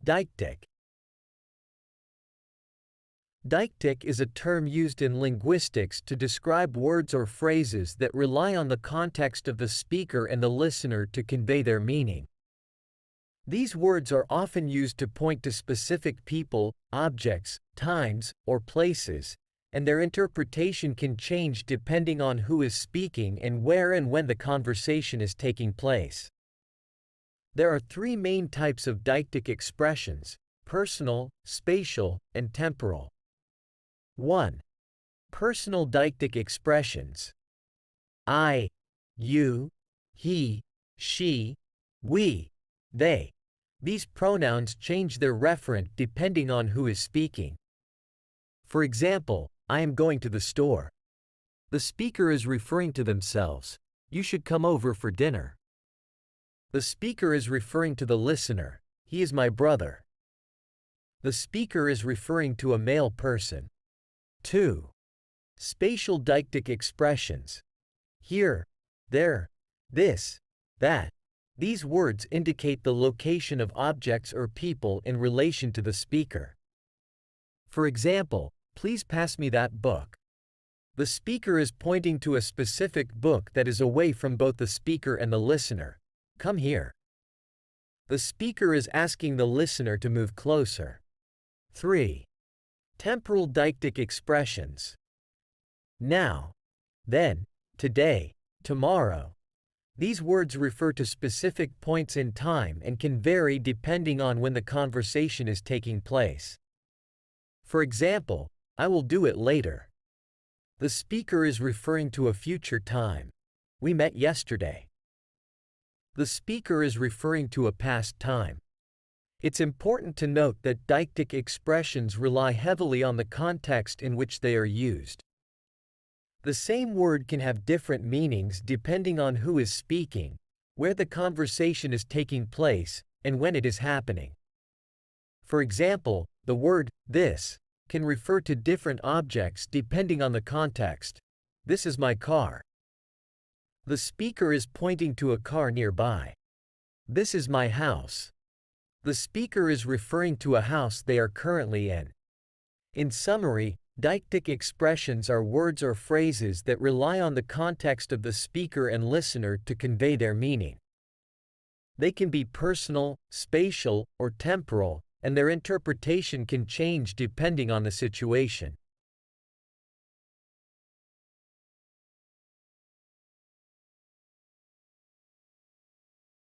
Deictic. Deictic is a term used in linguistics to describe words or phrases that rely on the context of the speaker and the listener to convey their meaning. These words are often used to point to specific people, objects, times, or places, and their interpretation can change depending on who is speaking and where and when the conversation is taking place. There are three main types of deictic expressions: personal, spatial, and temporal. 1. Personal deictic expressions. I, you, he, she, we, they. These pronouns change their referent depending on who is speaking. For example, I am going to the store. The speaker is referring to themselves. You should come over for dinner. The speaker is referring to the listener. He is my brother. The speaker is referring to a male person. 2. Spatial deictic expressions. Here, there, this, that. These words indicate the location of objects or people in relation to the speaker. For example, please pass me that book. The speaker is pointing to a specific book that is away from both the speaker and the listener. Come here. The speaker is asking the listener to move closer. 3. Temporal deictic expressions. Now, then, today, tomorrow. These words refer to specific points in time and can vary depending on when the conversation is taking place. For example, I will do it later. The speaker is referring to a future time. We met yesterday. The speaker is referring to a past time. It's important to note that deictic expressions rely heavily on the context in which they are used. The same word can have different meanings depending on who is speaking, where the conversation is taking place, and when it is happening. For example, the word this can refer to different objects depending on the context. This is my car. The speaker is pointing to a car nearby. This is my house. The speaker is referring to a house they are currently in. In summary, deictic expressions are words or phrases that rely on the context of the speaker and listener to convey their meaning. They can be personal, spatial, or temporal, and their interpretation can change depending on the situation.